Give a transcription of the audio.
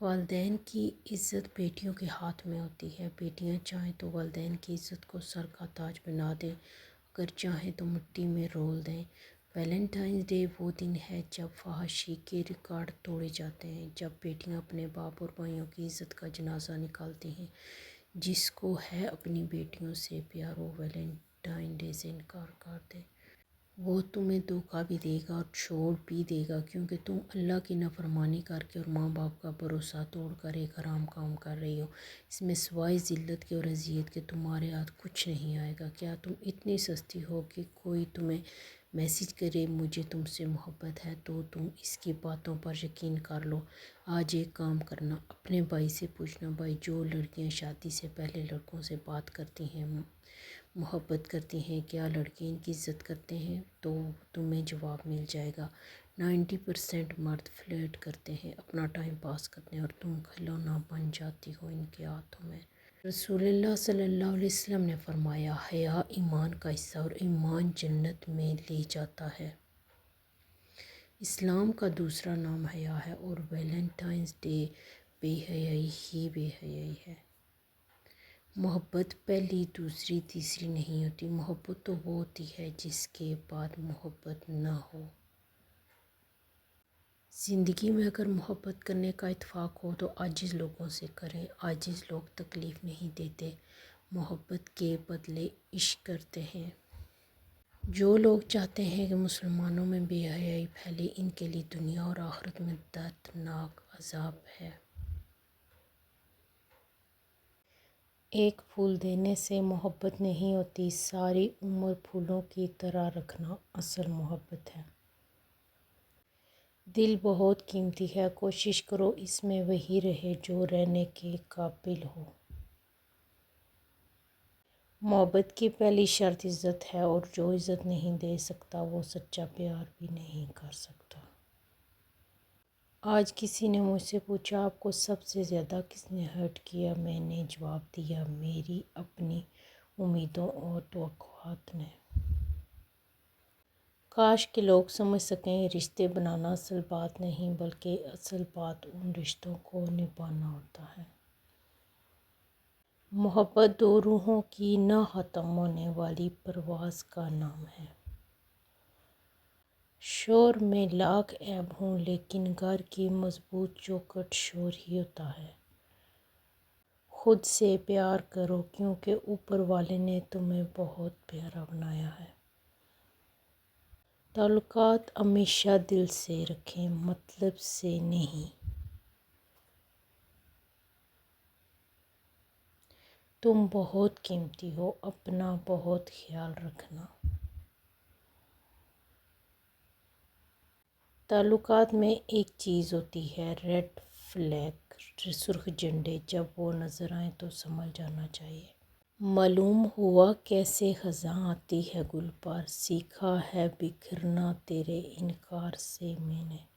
والدین کی عزت بیٹیوں کے ہاتھ میں ہوتی ہے۔ بیٹیاں چاہیں تو والدین کی عزت کو سر کا تاج بنا دیں، اگر چاہیں تو مٹی میں رول دیں۔ ویلنٹائنس ڈے وہ دن ہے جب فحاشی کے ریکارڈ توڑے جاتے ہیں، جب بیٹیاں اپنے باپ اور بھائیوں کی عزت کا جنازہ نکالتی ہیں۔ جس کو ہے اپنی بیٹیوں سے پیار وہ ویلنٹائن ڈے سے انکار کر دے۔ وہ تمہیں دھوکہ بھی دے گا اور چھوڑ بھی دے گا، کیونکہ تم اللہ کی نافرمانی کر کے اور ماں باپ کا بھروسہ توڑ کر ایک حرام کام کر رہی ہو۔ اس میں سوائے ذلت کے اور اذیت کے تمہارے ہاتھ کچھ نہیں آئے گا۔ کیا تم اتنی سستی ہو کہ کوئی تمہیں میسج کرے مجھے تم سے محبت ہے تو تم اس کی باتوں پر یقین کر لو؟ آج ایک کام کرنا، اپنے بھائی سے پوچھنا، بھائی جو لڑکیاں شادی سے پہلے لڑکوں سے بات کرتی ہیں، محبت کرتی ہیں، کیا لڑکے ان کی عزت کرتے ہیں؟ تو تمہیں جواب مل جائے گا۔ 90% مرد فلرٹ کرتے ہیں، اپنا ٹائم پاس کرتے ہیں، اور تم کھلونا بن جاتی ہو ان کے ہاتھوں میں۔ رسول اللہ صلی اللہ علیہ وسلم نے فرمایا، حیا ایمان کا حصہ اور ایمان جنت میں لے جاتا ہے۔ اسلام کا دوسرا نام حیا ہے اور ویلنٹائنس ڈے بے حیائی ہی بے حیائی ہے۔ محبت پہلی دوسری تیسری نہیں ہوتی، محبت تو وہ ہوتی ہے جس کے بعد محبت نہ ہو۔ زندگی میں اگر محبت کرنے کا اتفاق ہو تو عاجز لوگوں سے کریں، عاجز لوگ تکلیف نہیں دیتے، محبت کے بدلے عشق کرتے ہیں۔ جو لوگ چاہتے ہیں کہ مسلمانوں میں بے حیائی پھیلے، ان کے لیے دنیا اور آخرت میں دردناک عذاب ہے۔ ایک پھول دینے سے محبت نہیں ہوتی، ساری عمر پھولوں کی طرح رکھنا اصل محبت ہے۔ دل بہت قیمتی ہے، کوشش کرو اس میں وہی رہے جو رہنے کے قابل ہو۔ محبت کی پہلی شرط عزت ہے، اور جو عزت نہیں دے سکتا وہ سچا پیار بھی نہیں کر سکتا۔ آج کسی نے مجھ سے پوچھا، آپ کو سب سے زیادہ کس نے ہرٹ کیا؟ میں نے جواب دیا، میری اپنی امیدوں اور توقعات نے۔ کاش کہ لوگ سمجھ سکیں، رشتے بنانا اصل بات نہیں بلکہ اصل بات ان رشتوں کو نبھانا ہوتا ہے۔ محبت دو روحوں کی نہ ختم ہونے والی پرواز کا نام ہے۔ شور میں لاکھ عیب ہوں لیکن گھر کی مضبوط چوکھٹ شور ہی ہوتا ہے۔ خود سے پیار کرو کیونکہ اوپر والے نے تمہیں بہت پیارا بنایا ہے۔ تعلقات ہمیشہ دل سے رکھیں، مطلب سے نہیں۔ تم بہت قیمتی ہو، اپنا بہت خیال رکھنا۔ تعلقات میں ایک چیز ہوتی ہے، ریڈ فلیگ، سرخ جھنڈے، جب وہ نظر آئیں تو سنبھل جانا چاہیے۔ معلوم ہوا کیسے خزاں آتی ہے گل پر، سیکھا ہے بکھرنا تیرے انکار سے میں نے۔